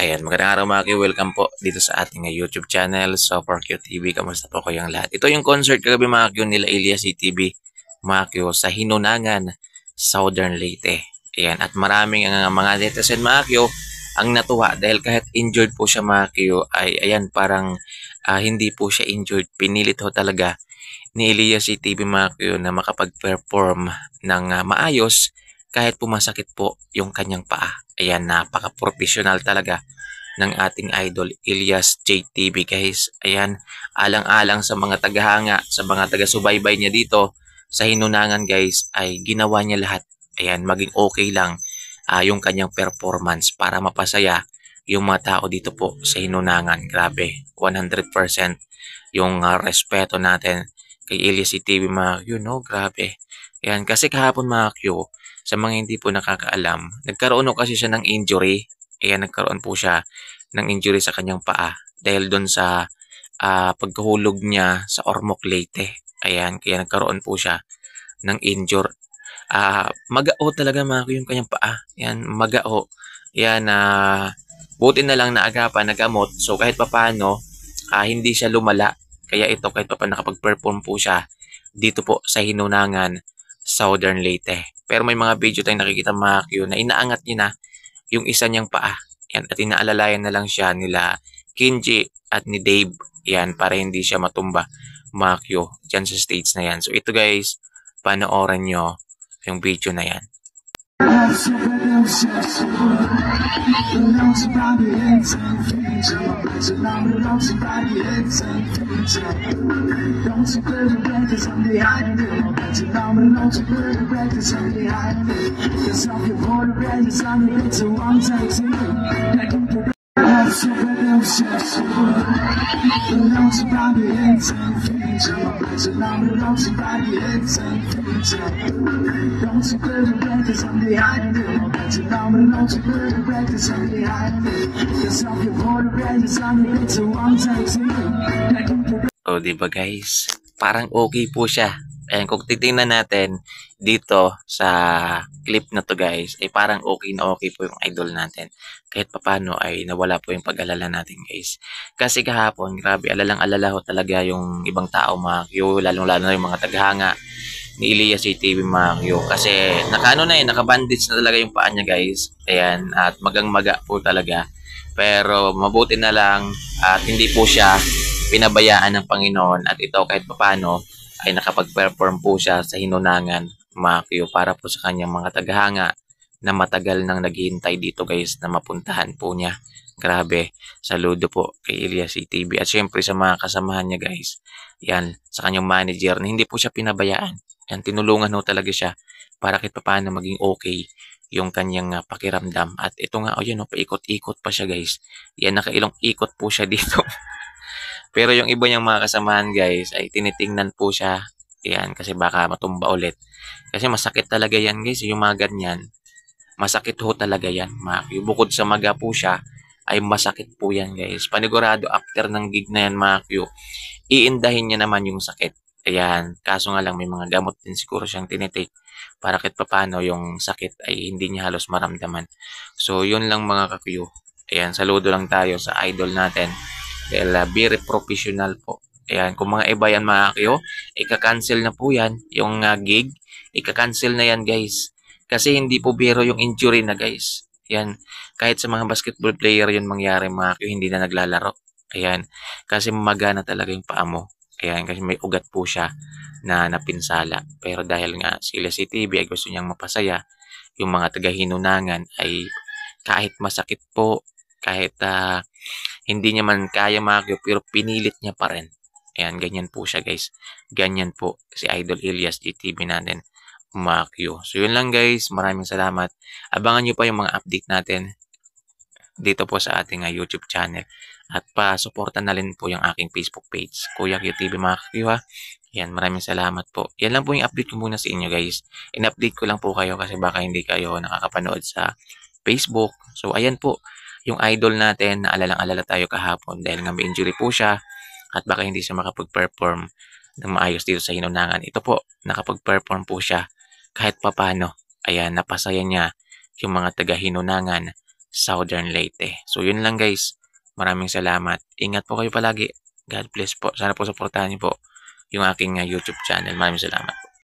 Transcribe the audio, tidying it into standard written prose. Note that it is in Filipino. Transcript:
Ayan, magandang araw mga Q. Welcome po dito sa ating YouTube channel, Super Q TV. Kamusta po kayong lahat? Ito yung concert kagabi mga Q nila Elias CTV, mga Q, sa Hinunangan, Southern Leyte. Ayan, at maraming mga netizen mga Q ang natuwa dahil kahit injured po siya mga Q, ay ayan parang hindi po siya injured. Pinilit ho talaga ni Elias CTV mga Q na makapag-perform ng maayos kahit pumasakit po yung kanyang paa. Ayan, napaka-professional talaga ng ating idol Elias JTV guys. Ayan, alang-alang sa mga tagahanga, sa mga taga-subaybay niya dito sa Hinunangan guys, ay ginawa niya lahat. Ayan, maging okay lang yung kanyang performance para mapasaya yung mga tao dito po sa Hinunangan. Grabe, 100% yung respeto natin kay Elias JTV mga Q, no? Grabe. Ayan, kasi kahapon mga Q, sa mga hindi po nakakaalam, nagkaroon kasi siya ng injury. Ayan, nagkaroon po siya ng injury sa kanyang paa dahil doon sa pagkahulog niya sa Ormoc Leyte. Ayan, kaya nagkaroon po siya ng injure. Magao talaga mga yung kanyang paa. Ayan, magao. Ayan, buti na lang naagapan, nagamot. So kahit papaano, hindi siya lumala. Kaya ito kahit papaano nakapag-perform po siya dito po sa Hinunangan, Southern Leyte. Pero may mga video tayong nakikita mga Q na inaangat niya na yung isa niyang paa. Yan, at inaalalayan na lang siya nila Kinji at ni Dave. Yan, para hindi siya matumba mga Q dyan sa stage na yan. So ito guys, panoorin nyo yung video na yan. O, diba guys? Parang okay po siya. Ayan, kung titingnan natin dito sa clip na to guys, ay parang okay na okay po yung idol natin. Kahit papano ay nawala po yung pag-alala natin guys. Kasi kahapon, grabe, alalang-alala ho talaga yung ibang tao mga Q, lalong-lalo na yung mga taghanga ni Elias JTV mga Q. Kasi nakaano na nakabandage na talaga yung paa niya guys. Ayan, at magang-maga po talaga. Pero mabuti na lang at hindi po siya pinabayaan ng Panginoon at ito kahit papano ay nakapag-perform po siya sa Hinunangan mga Q para po sa kanyang mga tagahanga na matagal nang naghihintay dito guys na mapuntahan po niya. Grabe, saludo po kay Elias CTV at syempre sa mga kasamahan niya guys. Yan, sa kanyang manager na hindi po siya pinabayaan. Yan, tinulungan ho talaga siya para kahit paano maging okay yung kanyang pakiramdam. At ito nga, oh yan, paikot-ikot pa siya guys. Yan, nakailong ikot po siya dito. Pero yung iba niyang mga kasamahan guys ay tinitingnan po siya. Yan, kasi baka matumba ulit. Kasi masakit talaga yan guys, yung mga ganyan. Masakit ho talaga yan. Bukod sa maga po siya, ay masakit po yan guys. Panigurado after ng gig na yan mga Q, iindahin niya naman yung sakit. Ayan, kaso nga lang may mga gamot din siguro siyang tinitake para kahit papano yung sakit ay hindi niya halos maramdaman. So yun lang mga ka-Q. Ayan, saludo lang tayo sa idol natin. Dahil very professional po. Ayan, kung mga iba yan mga Q, ika-cancel na po yan. Yung gig, ika-cancel na yan guys. Kasi hindi po biro yung injury na guys. Ayan, kahit sa mga basketball player yun mangyari mga Q, hindi na naglalaro. Ayan, kasi magana talaga yung paa mo. Ayan, kasi may ugat po siya na napinsala. Pero dahil nga sila si TV ay gusto niyang mapasaya, yung mga taga-Hinunangan ay kahit masakit po, kahit hindi niya man kaya mga pero pinilit niya pa rin. Ayan, ganyan po siya guys. Ganyan po si Idol Elias JTV natin mga Q. So yun lang guys, maraming salamat. Abangan nyo pa yung mga update natin dito po sa ating YouTube channel. At pa-suporta na rin po yung aking Facebook page, Kuya Q TV mga Q ha. Yan, maraming salamat po. Yan lang po yung update ko muna sa inyo guys. In-update ko lang po kayo kasi baka hindi kayo nakakapanood sa Facebook. So ayan po, yung idol natin na alalang-alala tayo kahapon dahil nga may injury po siya at baka hindi siya makapag-perform ng maayos dito sa Hinunangan. Ito po, nakapag-perform po siya kahit papano. Ayan, napasaya niya yung mga taga-Hinunangan, Southern Leyte. So yun lang guys. Maraming salamat. Ingat po kayo palagi. God bless po. Sana po supportahan niyo po yung aking YouTube channel. Maraming salamat po.